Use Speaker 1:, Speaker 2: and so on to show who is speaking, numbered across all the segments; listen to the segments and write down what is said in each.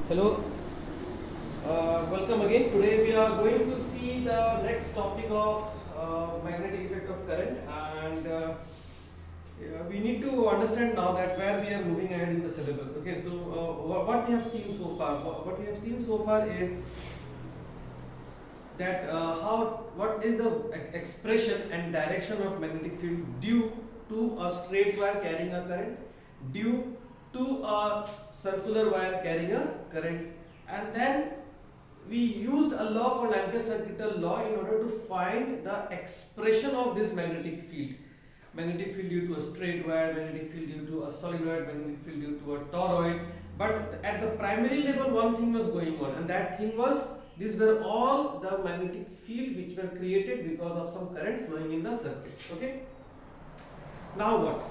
Speaker 1: Hello, welcome again. Today we are going to see the next topic of magnetic effect of current, and yeah, we need to understand now that where we are moving ahead in the syllabus. Okay, so what we have seen so far, what we have seen so far is that what is the expression and direction of magnetic field due to a straight wire carrying a current, due to a circular wire carrying a current, and then we used a law called Ampere's circuital law in order to find the expression of this magnetic field. Magnetic field due to a straight wire, magnetic field due to a solenoid, magnetic field due to a toroid. But at the primary level, one thing was going on, and that thing was these were all the magnetic field which were created because of some current flowing in the circuit. Okay. Now what?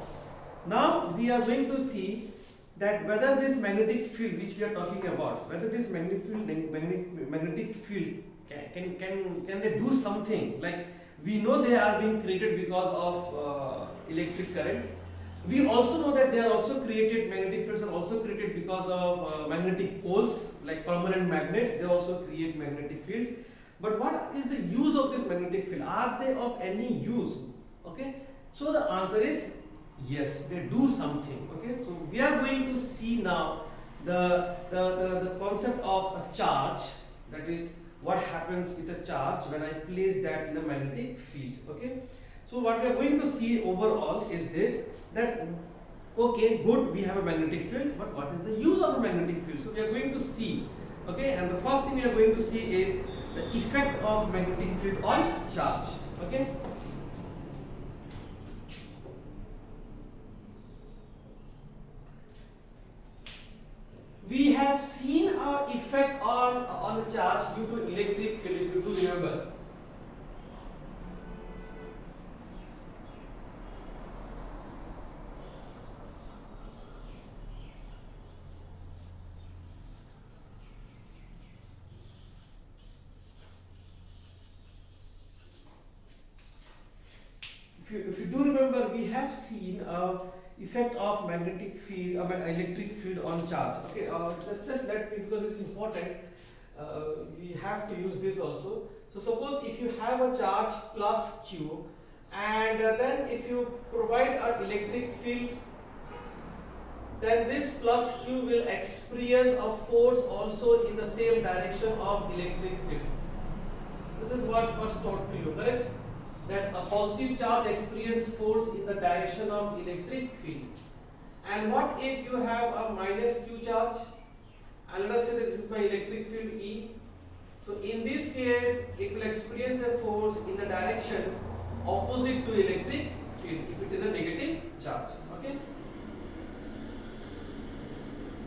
Speaker 1: Now we are going to see that whether this magnetic field which we are talking about, whether this magnetic field can they do something, like we know they are being created because of electric current. We also know that they are also created, magnetic fields are also created because of magnetic poles, like permanent magnets, they also create magnetic field. But what is the use of this magnetic field? Are they of any use? Okay, so the answer is yes, they do something. Okay, so we are going to see now the concept of a charge, that is what happens with a charge when I place that in a magnetic field. Okay, so what we are going to see overall is this, that okay, good, we have a magnetic field, but what is the use of a magnetic field? So we are going to see. Okay, and the first thing we are going to see is the effect of magnetic field on charge. Okay, we have seen our effect on the charge due to electric field, if you do remember. If you do remember, we have seen effect of magnetic field, electric field on charge. Okay, just let me, because it's important, we have to use this also. So suppose if you have a charge plus Q, and then if you provide an electric field, then this plus Q will experience a force also in the same direction of electric field. This is what was taught to you, correct? That a positive charge experiences force in the direction of electric field. And what if you have a minus Q charge, and let us say that this is my electric field E. So in this case, it will experience a force in the direction opposite to electric field if it is a negative charge. Okay.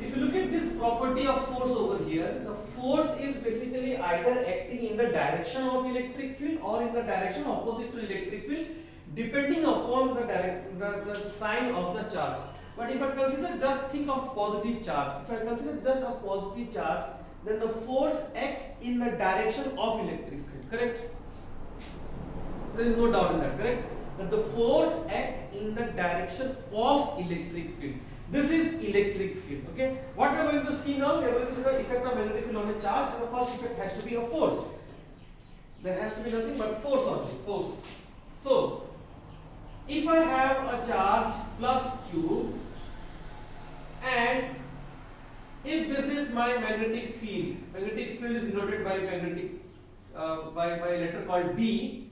Speaker 1: If you look at this property of force over here, the force is basically either acting in the direction of electric field or in the direction opposite to electric field, depending upon the sign of the charge. But if I consider, just think of positive charge. If I consider just a positive charge, then the force acts in the direction of electric field. Correct? There is no doubt in that. Correct? That the force acts in the direction of electric field. This is electric field. Okay. What we are going to see now, we are going to see the effect of magnetic field on a charge, and the first effect has to be a force. There has to be nothing but force only. Force. So, if I have a charge plus Q, and if this is my magnetic field is denoted by by a letter called B,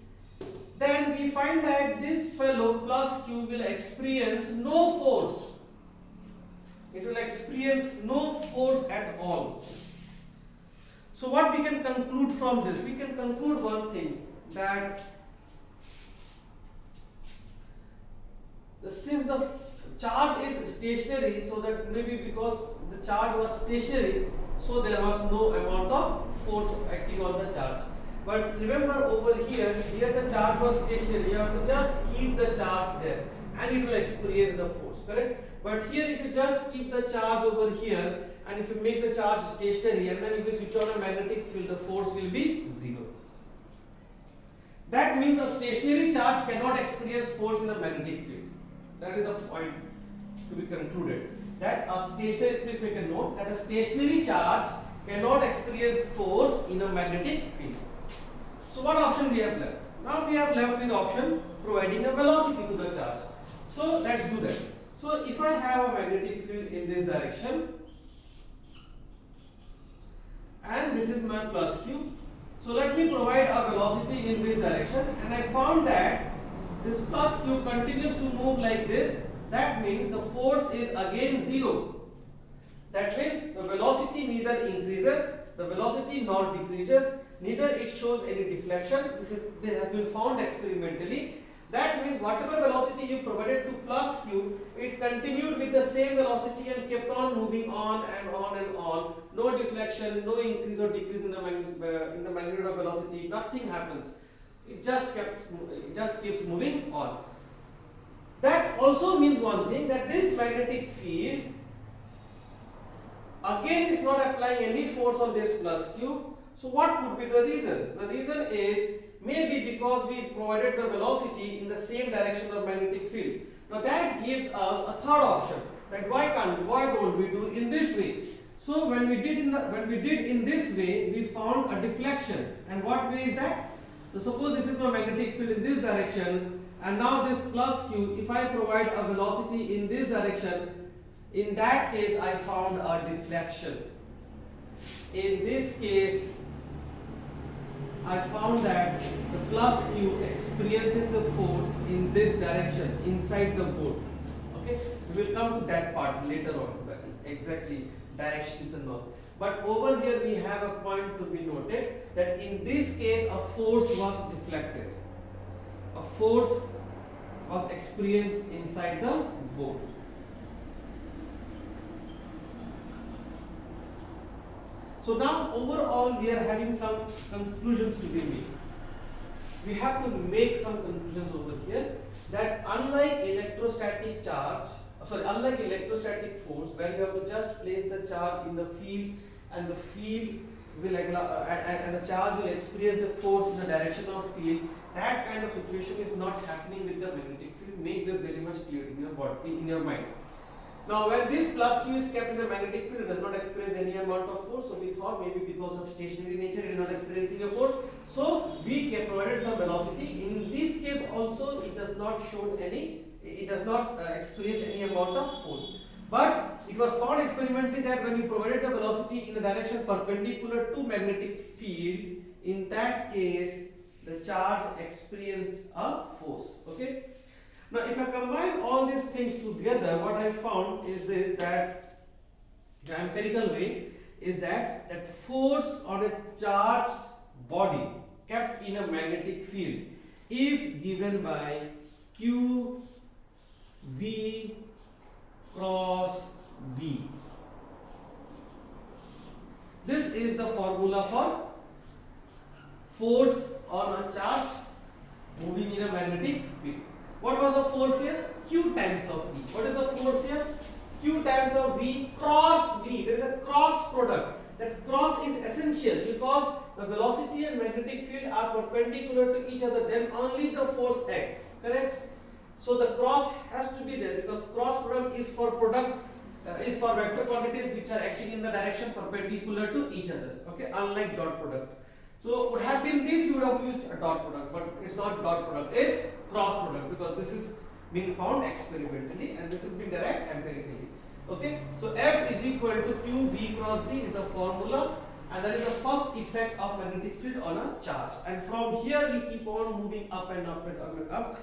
Speaker 1: then we find that this fellow plus Q will experience no force. It will experience no force at all. So what we can conclude from this? We can conclude one thing, that since the charge is stationary, so that maybe because the charge was stationary, so there was no amount of force acting on the charge. But remember over here the charge was stationary. You have to just keep the charge there and it will experience the force, correct? But here if you just keep the charge over here, and if you make the charge stationary, and then if you switch on a magnetic field, the force will be 0. That means a stationary charge cannot experience force in a magnetic field. That is the point to be concluded. that a stationary, please make a note that a stationary charge cannot experience force in a magnetic field. So what option we have left? Now we have left with option providing a velocity to the charge. So let's do that. So if I have a magnetic field in this direction and this is my plus q, so let me provide a velocity in this direction, and I found that this plus q continues to move like this. That means the force is again zero. That means the velocity neither increases, the velocity nor decreases, neither it shows any deflection. This has been found experimentally. That means whatever velocity you provided to plus q, it continued with the same velocity and kept on moving on and on and on. No deflection, no increase or decrease in the magnitude of velocity. Nothing happens. It just keeps moving on. That also means one thing, that this magnetic field again is not applying any force on this plus q. So what would be the reason? The reason is maybe because we provided the velocity in the same direction of magnetic field. Now that gives us a third option, that why don't we do in this way? So when we did in this way, we found a deflection. And what way is that? So suppose this is my magnetic field in this direction, and now this plus q, if I provide a velocity in this direction, in that case I found a deflection. In this case I found that the plus q experiences the force in this direction inside the board. Okay, we will come to that part later on, exactly directions and all. But over here we have a point to be noted, that in this case a force was deflected. A force was experienced inside the board. So now overall we are having some conclusions to be made. We have to make some conclusions over here, that unlike electrostatic force, where you have to just place the charge in the field and the field will and the charge will experience a force in the direction of field, that kind of situation is not happening with the magnetic field. Make this very much clear in your mind. Now when this plus q is kept in the magnetic field, it does not experience any amount of force. So we thought maybe because of stationary nature it is not experiencing a force. So we provided some velocity. In this case also it does not experience any amount of force. But it was found experimentally that when we provided the velocity in a direction perpendicular to magnetic field, in that case the charge experienced a force. Okay. Now if I combine all these things together, what I found is this, that the empirical way is that force on a charged body kept in a magnetic field is given by Q V cross B. This is the formula for force on a charge moving in a magnetic field. What was the force here? Q times of V. What is the force here? Q times of V cross V. There is a cross product. That cross is essential because the velocity and magnetic field are perpendicular to each other. Then only the force acts. Correct? So the cross has to be there, because cross product is for vector quantities which are acting in the direction perpendicular to each other. Okay? Unlike dot product. So would have been this, you would have used a dot product, but it's not dot product, it's cross product, because this is being found experimentally and this is being derived empirically. Okay, so F is equal to Q V cross B is the formula, and that is the first effect of magnetic field on a charge. And from here we keep on moving up and up and up and up.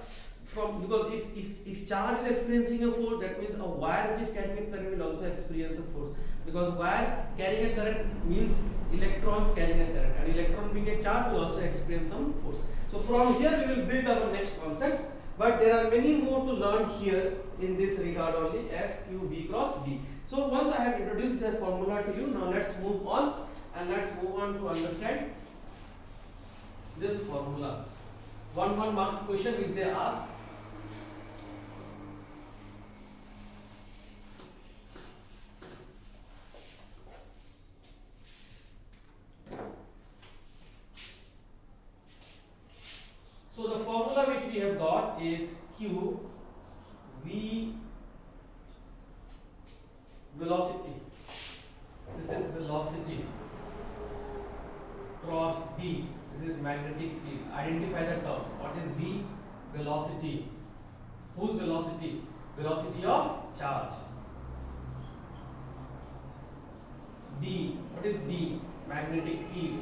Speaker 1: Because if charge is experiencing a force, that means a wire which is carrying a current will also experience a force. Because wire carrying a current means electrons carrying a current, and electron being a charge will also experience some force. So from here we will build our next concept, but there are many more to learn here in this regard only, F, Q, V cross B. So once I have introduced the formula to you, now let's move on to understand this formula. 1 marks question which they ask. So the formula which we have got is Q V velocity cross B. This is magnetic field. Identify the term. What is B? Velocity. Whose velocity? Velocity of charge. B. What is B? Magnetic field.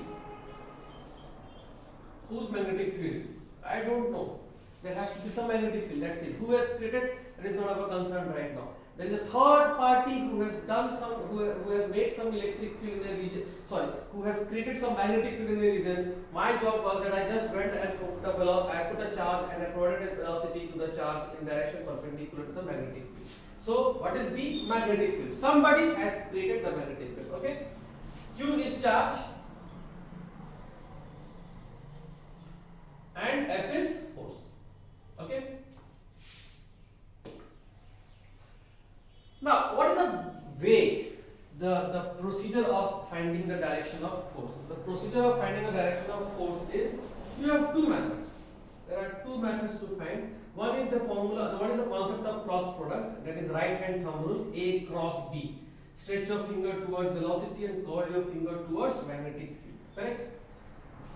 Speaker 1: Whose magnetic field? I don't know. There has to be some magnetic field. That's it. Who has created? That is not our concern right now. There is a third party who has done some, who has made some electric field in a region. Sorry, who has created some magnetic field in a region. My job was that I just went and put a charge and I provided a velocity to the charge in direction perpendicular to the magnetic field. So what is the magnetic field? Somebody has created the magnetic field. Okay. Q is charge and F is force. Okay. Now, what is the way, the procedure of finding the direction of force? The procedure of finding the direction of force is, you have two methods. There are two methods to find. One is the formula, one is the concept of cross product, that is right hand thumb rule, A cross B. Stretch your finger towards velocity and curl your finger towards magnetic field. Correct?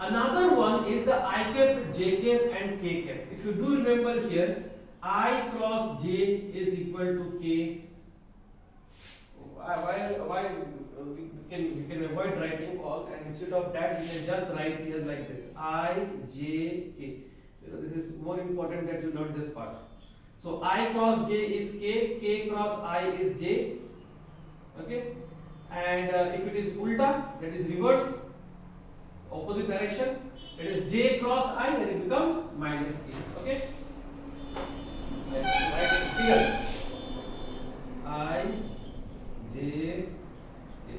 Speaker 1: Another one is the I cap, J cap and K cap. If you do remember here, I cross J is equal to K. Why we can avoid writing all, and instead of that we can just write here like this, I, J, K. This is more important that you learn this part. So I cross J is K, K cross I is J. Okay, and if it is ulta, that is reverse, opposite direction, it is J cross I, and it becomes minus K. Okay, let's write it here. I, J, K.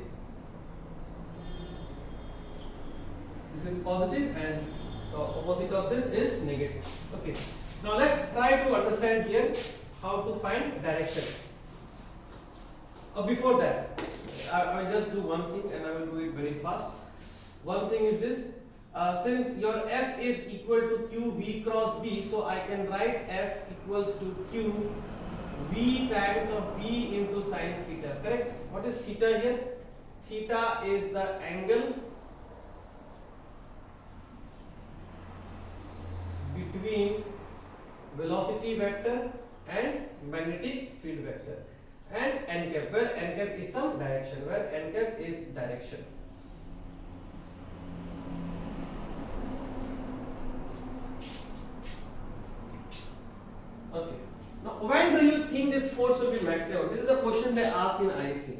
Speaker 1: This is positive and the opposite of this is negative. Okay. Now let's try to understand here how to find direction. Before that, I will just do one thing and I will do it very fast. One thing is this. Since your F is equal to Q V cross B, so I can write F equals to Q V times of B into sine theta. Correct? What is theta here? Theta is the angle between velocity vector and magnetic field vector, and n cap, where n cap is some direction, where n cap is direction. Okay. Now, when do you think this force will be maximum? This is a question they ask in IC.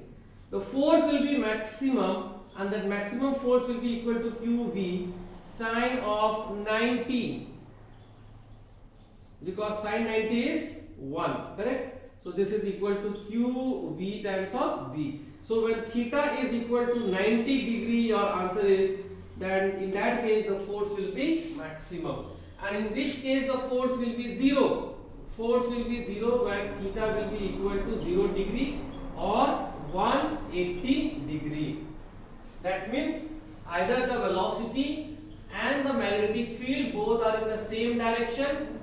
Speaker 1: The force will be maximum, and that maximum force will be equal to QV sine of 90, because sine 90 is 1, correct? So this is equal to QV times of V. So when theta is equal to 90 degree, your answer is, then in that case the force will be maximum, and in this case the force will be 0. Force will be 0 when theta will be equal to 0 degree or 180 degree. That means either the velocity and the magnetic field both are in the same direction,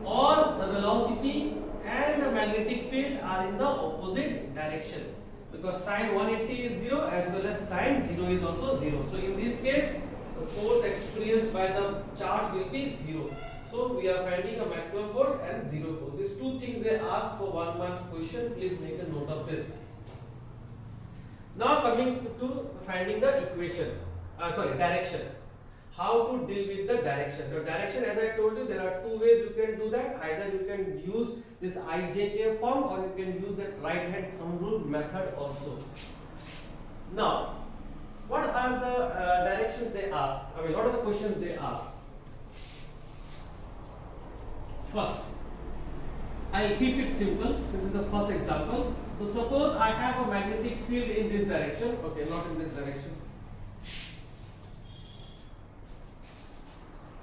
Speaker 1: or the velocity and the magnetic field are in the opposite direction, because sine 180 is 0 as well as sine 0 is also 0. So in this case the force experienced by the charge will be 0. So we are finding a maximum force and 0 force. These two things they ask for 1 marks question. Please make a note of this. Now coming to finding the equation, direction. How to deal with the direction? The direction, as I told you, there are two ways you can do that. Either you can use this IJK form, or you can use that right hand thumb rule method also. Now, what are the directions they ask? What are the questions they ask? First, I'll keep it simple. This is the first example. So suppose I have a magnetic field in this direction. Okay, not in this direction.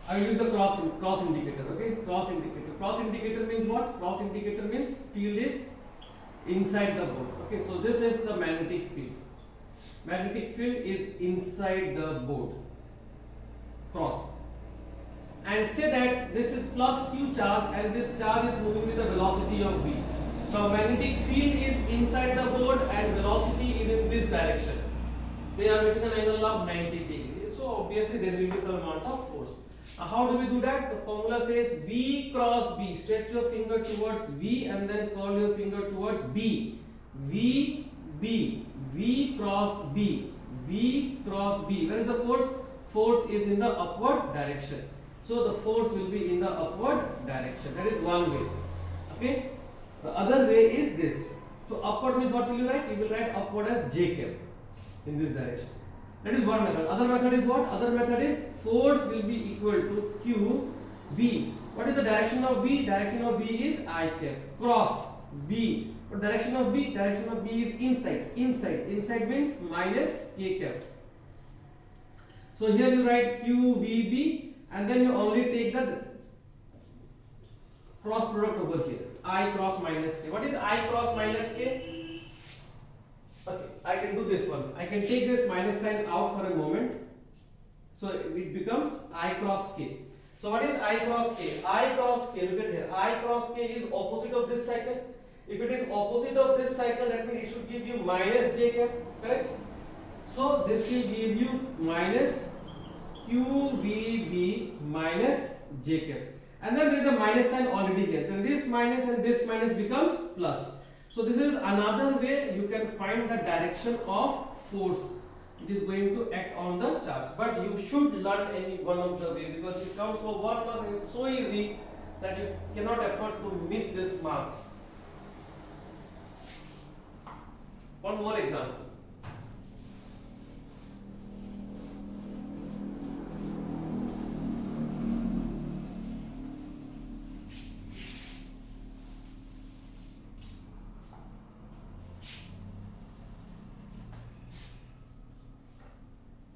Speaker 1: I will use the cross indicator. Okay, cross indicator. Cross indicator means what? Cross indicator means field is inside the board. Okay, so this is the magnetic field. Magnetic field is inside the board. Cross. And say that this is plus Q charge and this charge is moving with the velocity of V. So magnetic field is inside the board and velocity is in this direction. they are making an angle of 90 degree. So obviously there will be some amount of force. How do we do that? The formula says V cross B. Stretch your finger towards V and then curl your finger towards B. V, B, V cross B, V cross B. Where is the force? Force is in the upward direction. So the force will be in the upward direction. That is one way. Okay. The other way is this. So upward means what will you write? You will write upward as J cap in this direction. That is one method. Other method is what? Other method is force will be equal to Q V. What is the direction of V? Direction of V is I cap cross B. What direction of B? Direction of B is inside. Inside means minus K cap. So here you write Q V B and then you only take the cross product over here. I cross minus K. What is I cross minus K? Okay, I can do this one. I can take this minus sign out for a moment. So it becomes I cross K. So what is I cross K? I cross K, look at here. I cross K is opposite of this cycle. If it is opposite of this cycle, that means it should give you minus J cap, correct? So this will give you minus QVB minus J cap. And then there is a minus sign already here. Then this minus and this minus becomes plus. So this is another way you can find the direction of force. It is going to act on the charge. But you should learn any one of the way because it comes for 1 mark and it's so easy that you cannot afford to miss this marks. One more example.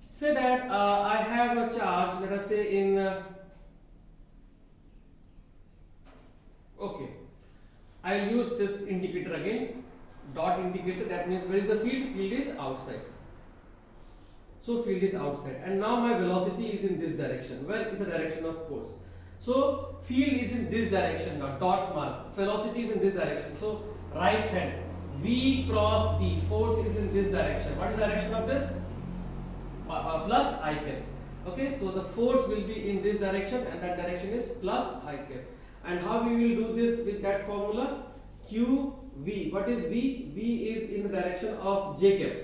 Speaker 1: Say that I have a charge, let us say in okay, I'll use this indicator again, dot indicator. That means where is the field? Field is outside. So field is outside, and now my velocity is in this direction. Where is the direction of force? So field is in this direction now, dot mark. Velocity is in this direction. So right hand, V cross B. Force is in this direction. What is the direction of this? Plus I cap. Okay, so the force will be in this direction and that direction is plus I cap. And how we will do this with that formula? Q V. What is V? V is in the direction of J cap.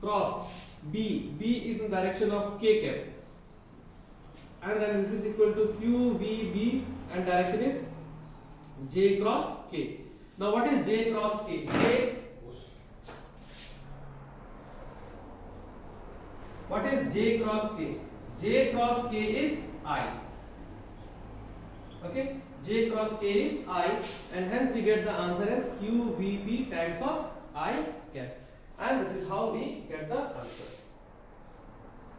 Speaker 1: Cross B. B is in the direction of K cap. And then this is equal to Q V B and direction is J cross K. Now what is J cross K? What is J cross K? J cross K is I. Okay, J cross K is I, and hence we get the answer as QVB times of I cap. And this is how we get the answer.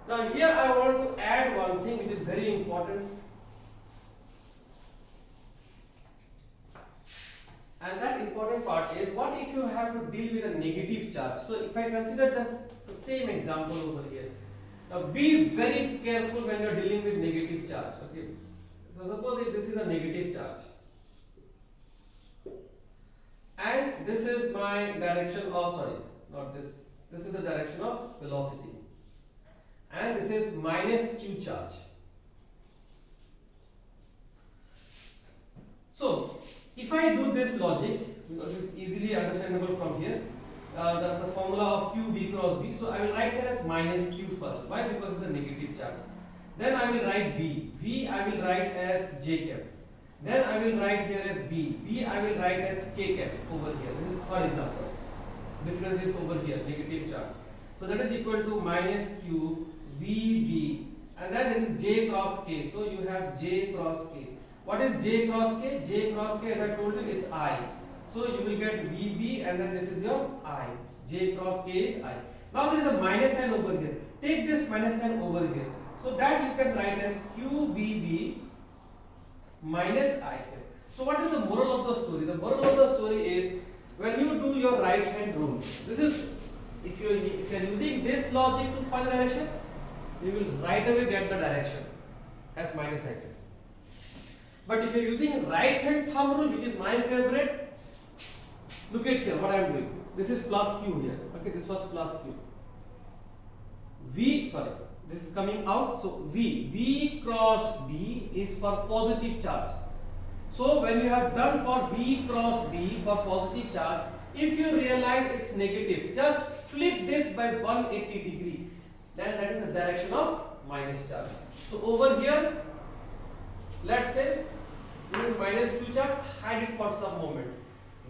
Speaker 1: Now here I want to add one thing which is very important. And that important part is, what if you have to deal with a negative charge? So if I consider just the same example over here. Now be very careful when you are dealing with negative charge. Okay. So suppose if this is a negative charge. And this is my direction of, sorry, not this. This is the direction of velocity. And this is minus Q charge. So if I do this logic, because it's easily understandable from here, the formula of Q V cross B. So I will write here as minus Q first. Why? Because it's a negative charge. Then I will write V. V I will write as J cap. Then I will write here as B. B I will write as K cap over here. This is third example. Difference is over here, negative charge. So that is equal to minus Q V B. And then it is J cross K. So you have J cross K. What is J cross K? J cross K, as I told you, it's I. So you will get VB and then this is your I. J cross K is I. Now there is a minus sign over here. Take this minus sign over here. So that you can write as QVB minus I cap. So what is the moral of the story? The moral of the story is, when you do your right hand rule, this is, if you are using this logic to find the direction, you will right away get the direction as minus I cap. But if you are using right hand thumb rule, which is my favorite, look at here what I am doing. This is plus Q here. Okay, this was plus Q. sorry, this is coming out, so V cross B is for positive charge. So when you have done for V cross B for positive charge, if you realize it's negative, just flip this by 180 degree, then that is the direction of minus charge. So over here, let's say this is minus Q charge, hide it for some moment.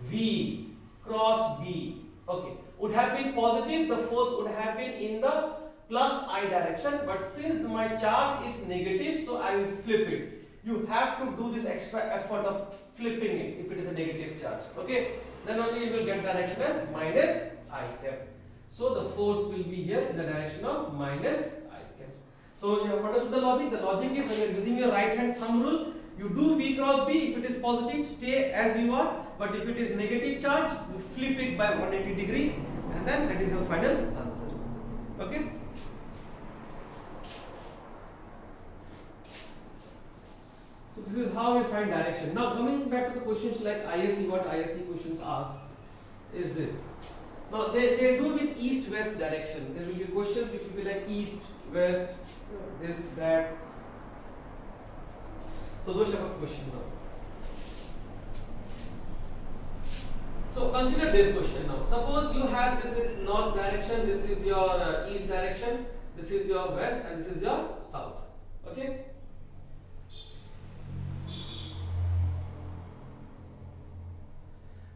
Speaker 1: V cross B, okay, would have been positive, the force would have been in the plus I direction, but since my charge is negative, so I will flip it. You have to do this extra effort of flipping it if it is a negative charge, okay, then only you will get direction as minus I cap. So the force will be here in the direction of minus I cap. So you have understood the logic. The logic is when you are using your right hand thumb rule, you do V cross B. If it is positive, stay as you are, but if it is negative charge, you flip it by 180 degree, and then that is your final answer, okay. So this is how we find direction. Now coming back to the questions like ISE, what ISE questions ask is this. Now they do with east-west direction. There will be questions which will be like east, west, this, that. So those type of questions now. So consider this question now. Suppose you have, this is north direction, this is your east direction, this is your west, and this is your south. Okay.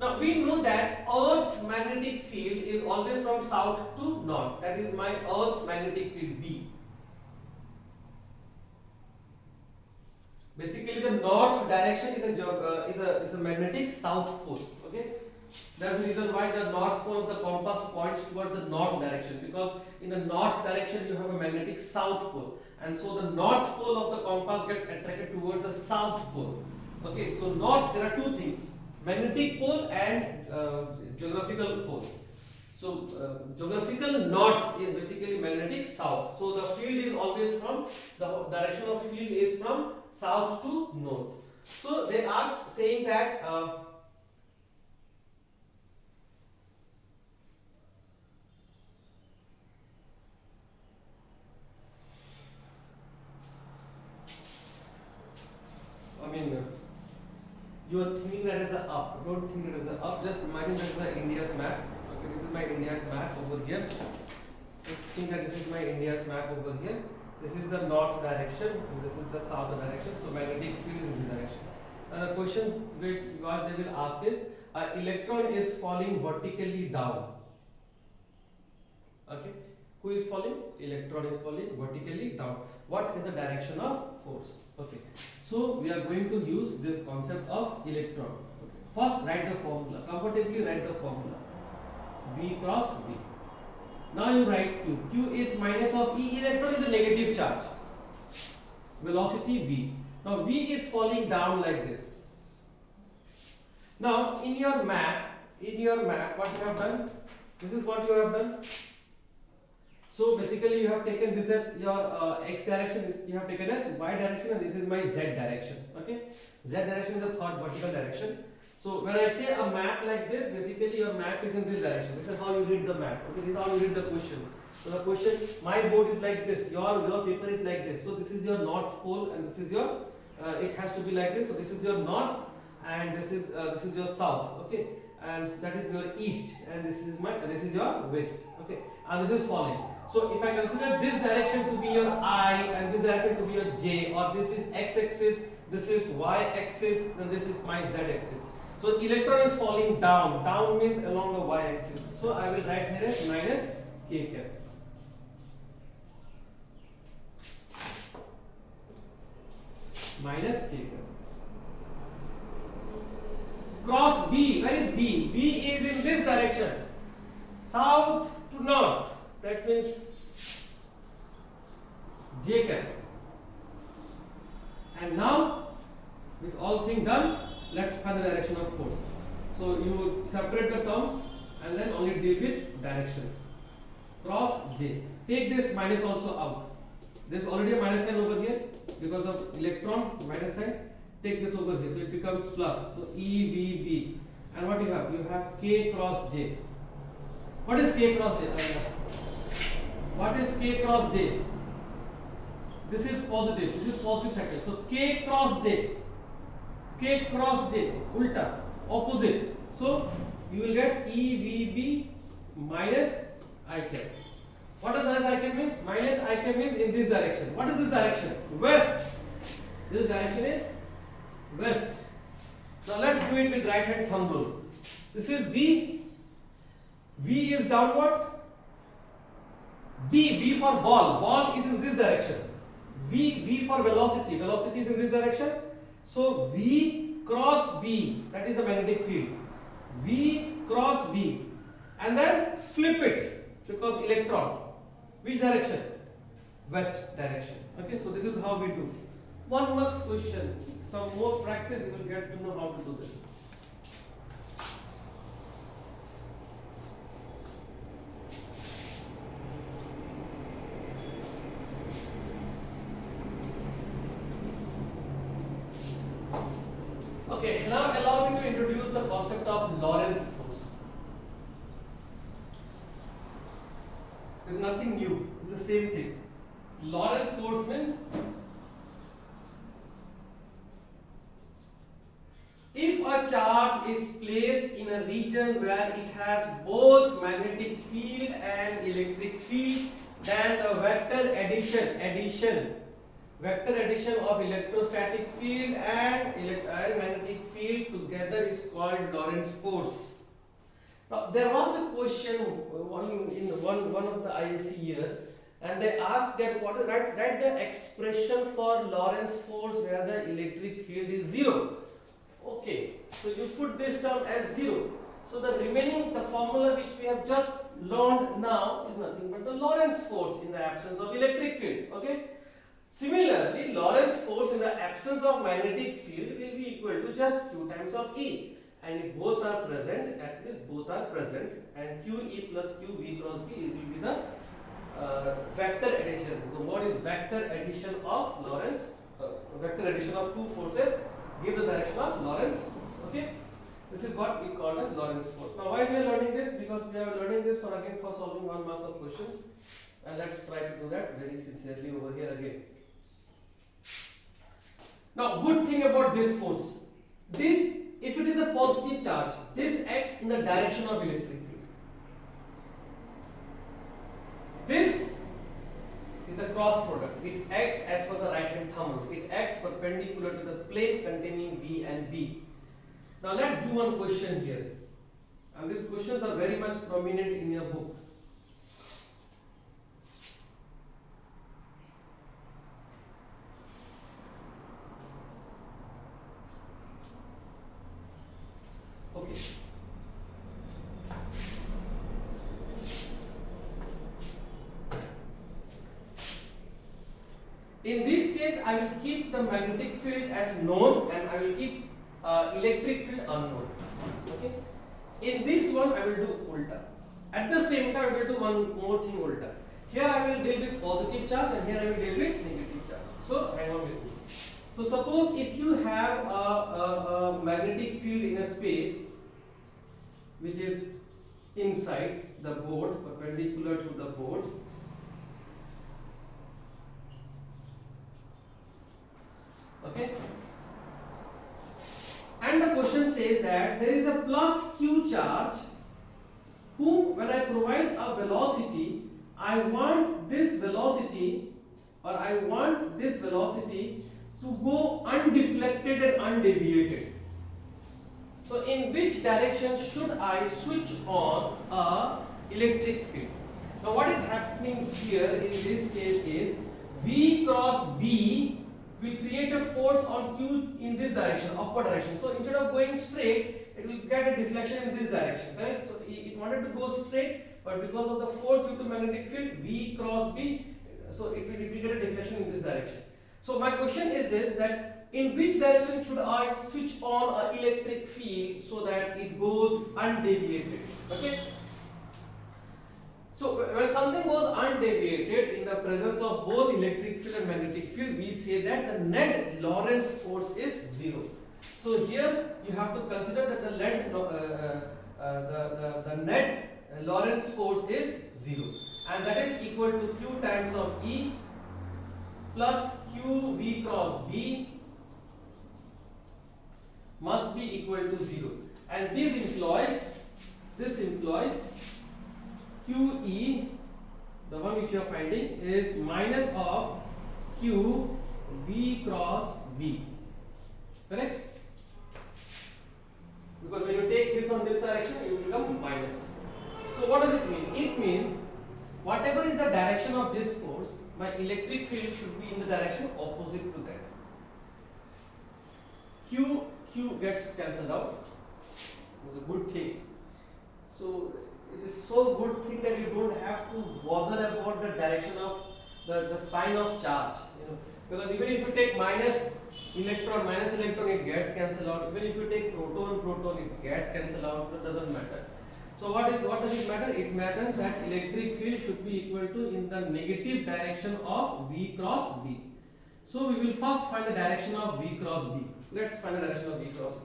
Speaker 1: Now we know that Earth's magnetic field is always from south to north. That is my Earth's magnetic field B. Basically, the north direction is a magnetic south pole. Okay, that's the reason why the north pole of the compass points towards the north direction, because in the north direction you have a magnetic south pole, and so the north pole of the compass gets attracted towards the south pole. Okay, so north, there are two things: magnetic pole and geographical pole. So geographical north is basically magnetic south. So the field is always from, the direction of field is from south to north. So they ask saying that you are thinking that as a up. Don't think that as a up. Just imagine that is the India's map. Okay, this is my India's map over here. Just think that this is my India's map over here. This is the north direction and this is the south direction. So magnetic field is in this direction. And the question what they will ask is, an electron is falling vertically down. Okay, who is falling? Electron is falling vertically down. What is the direction of force? Okay, so we are going to use this concept of electron. Okay. First, write the formula. Comfortably write the formula. V cross B. Now you write Q. Q is minus of E. Electron is a negative charge. Velocity V. Now V is falling down like this. Now in your map, what you have done? This is what you have done. So basically you have taken this as your x direction, you have taken as y direction, and this is my z direction. Okay, z direction is the third vertical direction. So when I say a map like this, basically your map is in this direction. This is how you read the map. Okay, this is how you read the question. So the question, my board is like this, your paper is like this. So this is your north pole, and this is your it has to be like this. So this is your north, and this is your south. Okay, and that is your east, and this is your west. Okay, and this is falling. So if I consider this direction to be your I and this direction to be your J, or this is x axis, this is y axis, then this is my z axis. So electron is falling down. Down means along the y axis. So I will write here as minus k cap. Minus k cap. Cross B. Where is B? B is in this direction. South to north. That means J cap. And now, with all things done, let's find the direction of force. So you separate the terms and then only deal with directions. Cross J. Take this minus also out. There is already a minus sign over here because of electron, minus sign. Take this over here, so it becomes plus. So E V B. And what you have? You have K cross J. What is K cross J? What is K cross J? This is positive. This is positive cycle. So K cross J. K cross J. Ulta. Opposite. So you will get EVB minus I cap. What does minus I cap means? Minus I cap means in this direction. What is this direction? West. This direction is west. Now let's do it with right hand thumb rule. This is V. V is downward. B for ball. Ball is in this direction. V for velocity. Velocity is in this direction. So V cross B, that is the magnetic field. V cross B, and then flip it because electron. Which direction? West direction. Okay, so this is how we do. One more question. Some more practice, you will get to know how to do this. Okay, now allow me to introduce the concept of Lorentz force. It's nothing new, it's the same thing. Lorentz force means if a charge is placed in a region where it has both magnetic field and electric field, then the vector addition of electrostatic field and magnetic field together is called Lorentz force. Now there was a question one of the ISC year, and they asked that write the expression for Lorentz force where the electric field is 0. Okay, so you put this term as 0. So the remaining, the formula which we have just learned now is nothing but the Lorentz force in the absence of electric field. Okay. Similarly, Lorentz force in the absence of magnetic field will be equal to just Q times of E. And if both are present, that means both are present, and QE plus QV cross B will be the vector addition. So what is vector addition of Lorentz? Vector addition of two forces give the direction of Lorentz force. Okay, this is what we call as Lorentz force. Now, why we are learning this? Because we are learning this for solving 1 mass of questions, and let's try to do that very sincerely over here again. Now, good thing about this force, this, if it is a positive charge, this acts in the direction of electric field. This is a cross product. It acts as per the right hand thumb rule. It acts perpendicular to the plane containing V and B. Now let's do one question here. And these questions are very much prominent in your book. Okay. In this case, I will keep the magnetic field as known and I will keep electric field unknown. Okay. In this one, I will do ulta. At the same time, I will do one more thing ulta. Here I will deal with positive charge and here I will deal with negative charge. So hang on with me. So suppose if you have a magnetic field in a space which is inside the board, perpendicular to the board. Okay. And the question says that there is a plus Q charge whom when I provide a velocity, I want this velocity to go undeflected and undeviated. So in which direction should I switch on a electric field? Now what is happening here in this case is V cross B will create a force on Q in this direction, upward direction. So instead of going straight, it will get a deflection in this direction, correct? So it wanted to go straight, but because of the force due to magnetic field, V cross B, so it will get a deflection in this direction. So my question is this, that in which direction should I switch on an electric field so that it goes undeviated? Okay. So when something goes undeviated in the presence of both electric field and magnetic field, we say that the net Lorentz force is 0. So here you have to consider that the net Lorentz force is 0. and that is equal to q times of E plus q v cross B must be equal to 0, and this implies QE, the one which you are finding, is minus of Q V cross B, correct? Because when you take this on this direction, it will become minus. So what does it mean? It means whatever is the direction of this force, my electric field should be in the direction opposite to that. Q gets cancelled out. It's a good thing. So it is so good thing that you don't have to bother about the direction of the sign of charge. Because even if you take minus electron, it gets cancelled out. Even if you take proton, it gets cancelled out. It doesn't matter. So what does it matter? It matters that electric field should be equal to in the negative direction of V cross B. So we will first find the direction of V cross B. Let's find the direction of V cross B.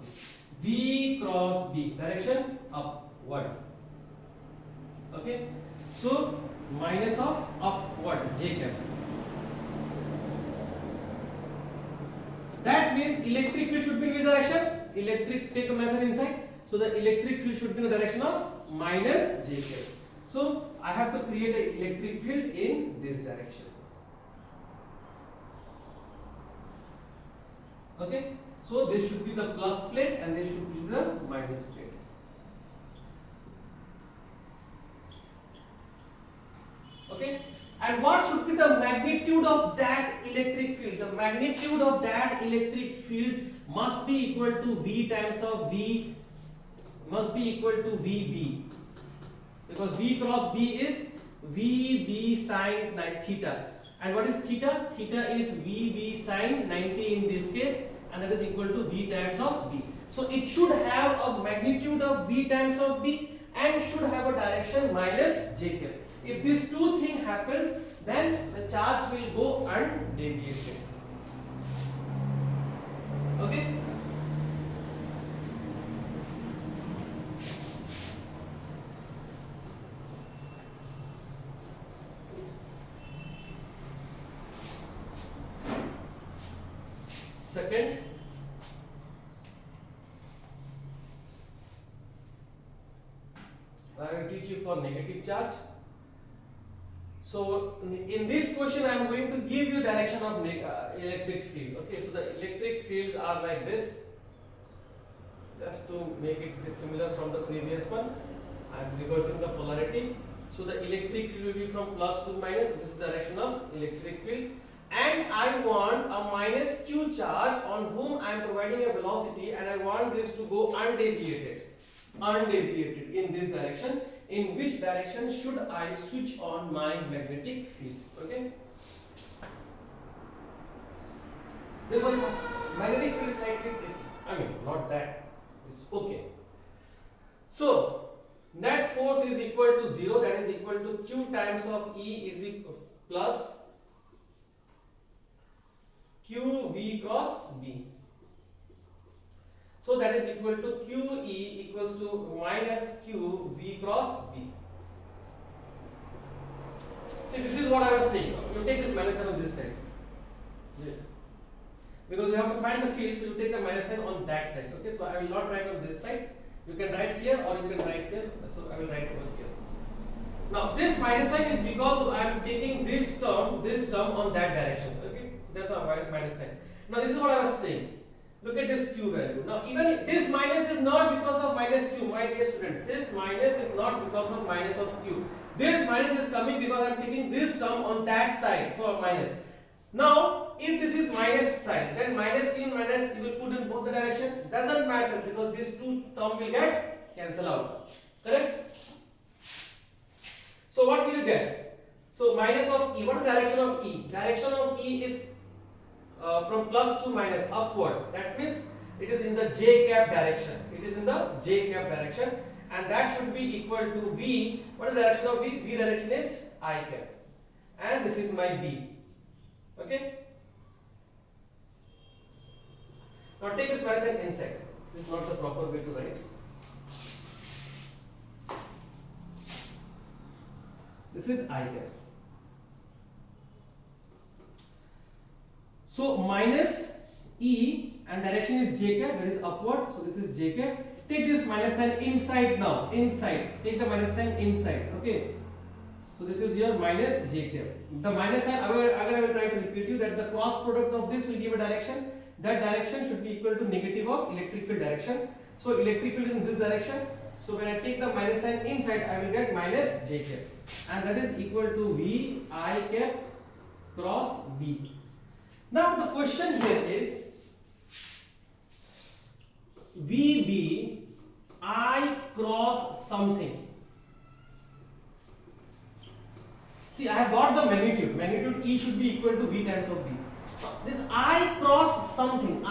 Speaker 1: V cross B, direction upward. Okay. So minus of upward, J cap. That means electric field should be in which direction? Take the minus sign inside. So the electric field should be in the direction of minus J cap. So I have to create an electric field in this direction. Okay. So this should be the plus plate and this should be the minus plate. Okay. And what should be the magnitude of that electric field? The magnitude of that electric field must be equal to V times of V, must be equal to VB. Because V cross B is VB sine theta. And what is theta? Theta is VB sine 90 in this case, and that is equal to V times of B. So it should have a magnitude of V times of B and should have a direction minus J cap. If these two things happens, then the charge will go undeviated. Okay. Second, I will teach you for negative charge. So in this question I am going to give you direction of electric field. Okay, so the electric fields are like this. Just to make it dissimilar from the previous one, I am reversing the polarity. So the electric field will be from plus to minus. This is the direction of electric field. And I want a minus q charge on whom I am providing a velocity, and I want this to go undeviated in this direction. In which direction should I switch on my magnetic field? Okay. This one is magnetic field is slightly tricky. I mean, not that. It's okay. So net force is equal to 0. That is equal to Q times of E is equal plus Q V cross B. So that is equal to QE equals to minus Q V cross B. See, this is what I was saying. You take this minus sign on this side. Yeah. Because you have to find the field, so you take the minus sign on that side. Okay, so I will not write on this side. You can write here or you can write here. So I will write over here. Now this minus sign is because I am taking this term on that direction. Okay, so that's a minus sign. Now this is what I was saying. Look at this q value. Now even this minus is not because of minus q, my dear students. This minus is not because of minus of q. This minus is coming because I am taking this term on that side. So minus. Now if this is minus sign, then minus q and minus you will put in both the direction. Doesn't matter because these two terms will get cancelled out. Correct? So what will you get? So minus of E. What is direction of E? Direction of E is from plus to minus upward. That means it is in the J cap direction. It is in the J cap direction, and that should be equal to V. What is the direction of V? V direction is I cap, and this is my B. Okay. Now take this minus sign inside. This is not the proper way to write. This is I cap. So minus E and direction is j cap, that is upward. So this is j cap. Take this minus sign inside now. Inside. Take the minus sign inside. Okay. So this is your minus j cap. The minus sign, again I will try to repeat you that the cross product of this will give a direction. That direction should be equal to negative of electric field direction. So electric field is in this direction. So when I take the minus sign inside, I will get minus j cap, and that is equal to V I cap cross B. Now the question here is VB I cross something. See, I have got the magnitude. Magnitude E should be equal to V times of B. This I cross something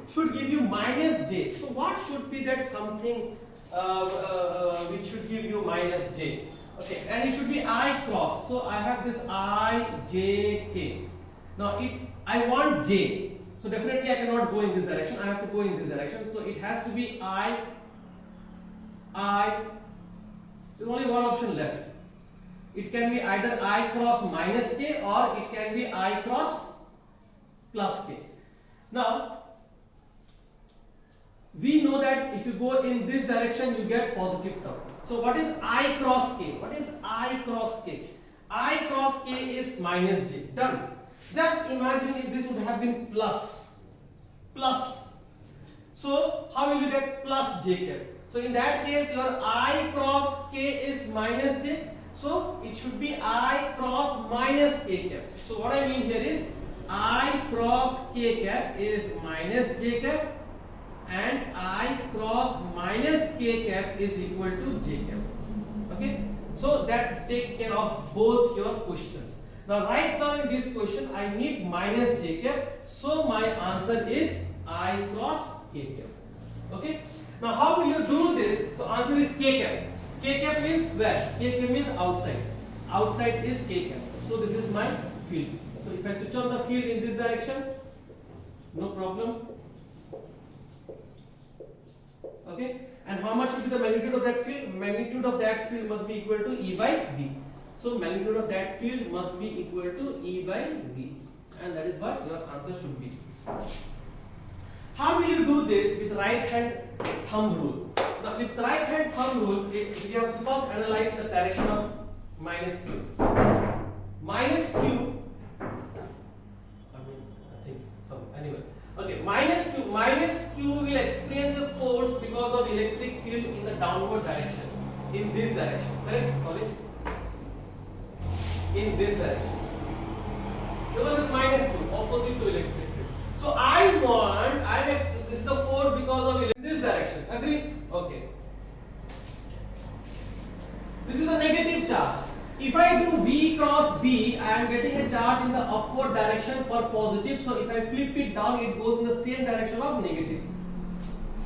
Speaker 1: should give you minus j. So what should be that something which should give you minus j? Okay, and it should be I cross. So I have this I j k. Now I want j. So definitely I cannot go in this direction. I have to go in this direction. So it has to be I. There's only one option left. It can be either I cross minus k or it can be I cross plus k. Now, we know that if you go in this direction, you get positive term. So, what is I cross k? What is I cross k? I cross k is minus j. Done. Just imagine if this would have been plus. So, how will you get plus j cap? So, in that case, your I cross k is minus j. So it should be I cross minus k cap. So what I mean here is I cross k cap is minus j cap and I cross minus k cap is equal to j cap. Okay. So that take care of both your questions. Now right now in this question I need minus j cap. So my answer is I cross k cap. Okay. Now how will you do this? So answer is k cap. K cap means where? K cap means outside. Outside is k cap. So this is my field. So if I switch on the field in this direction, no problem. Okay. And how much will be the magnitude of that field? Magnitude of that field must be equal to E by B. So magnitude of that field must be equal to E by B. And that is what your answer should be. How will you do this with right hand thumb rule? Now with right hand thumb rule, we have to first analyze the direction of minus q. Minus q, okay, minus q will experience a force because of electric field in the downward direction, in this direction, correct? Sorry, in this direction, because it's minus q, opposite to electric field. So this is the force because of in this direction. Agree? Okay. This is a negative charge. If I do V cross B, I am getting a charge in the upward direction for positive. So if I flip it down, it goes in the same direction of negative.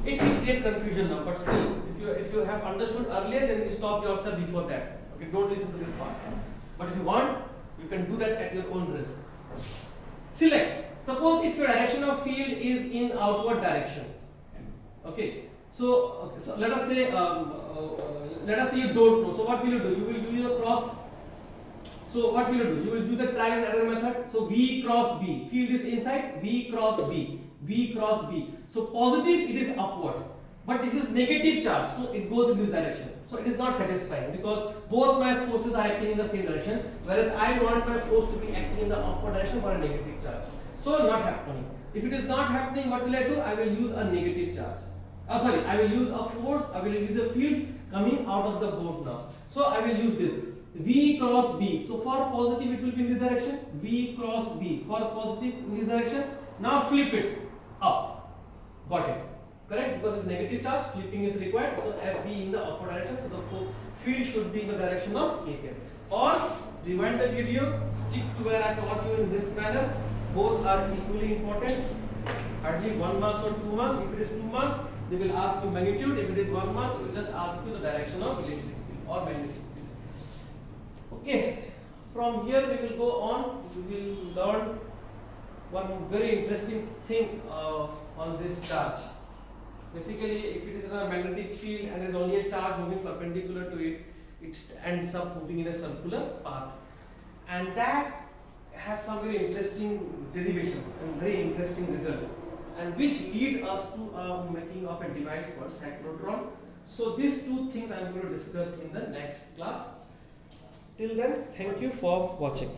Speaker 1: It will create confusion now, but still, if you have understood earlier, then you stop yourself before that. Okay, don't listen to this part. But if you want, you can do that at your own risk. Select. Suppose if your direction of field is in outward direction. Okay. So let us say you don't know. So what will you do? You will use a cross. So what will you do? You will do the trial and error method. So V cross B. Field is inside. V cross B. V cross B. So positive, it is upward. But this is negative charge. So it goes in this direction. So it is not satisfying because both my forces are acting in the same direction. Whereas I want my force to be acting in the upward direction for a negative charge. So not happening. If it is not happening, what will I do? I will use a negative charge. I will use a force, I will use a field coming out of the board now. So I will use this V cross B. So for positive it will be in this direction, V cross B. For positive in this direction. Now flip it up. Got it. Correct? Because it's negative charge, flipping is required. So FB in the upward direction. So the field should be in the direction of K cap. Or rewind the video, stick to where I taught you in this manner. Both are equally important. Hardly 1 mark or 2 marks. If it is 2 marks, they will ask you magnitude. If it is 1 mark, they will just ask you the direction of electric field or magnetic field. Okay, from here we will go on. We will learn one very interesting thing on this charge. Basically, if it is in a magnetic field and there is only a charge moving perpendicular to it, it ends up moving in a circular path, and that has some very interesting derivations and very interesting results, and which lead us to making of a device called cyclotron. So these two things I am going to discuss in the next class. Till then, thank you for watching.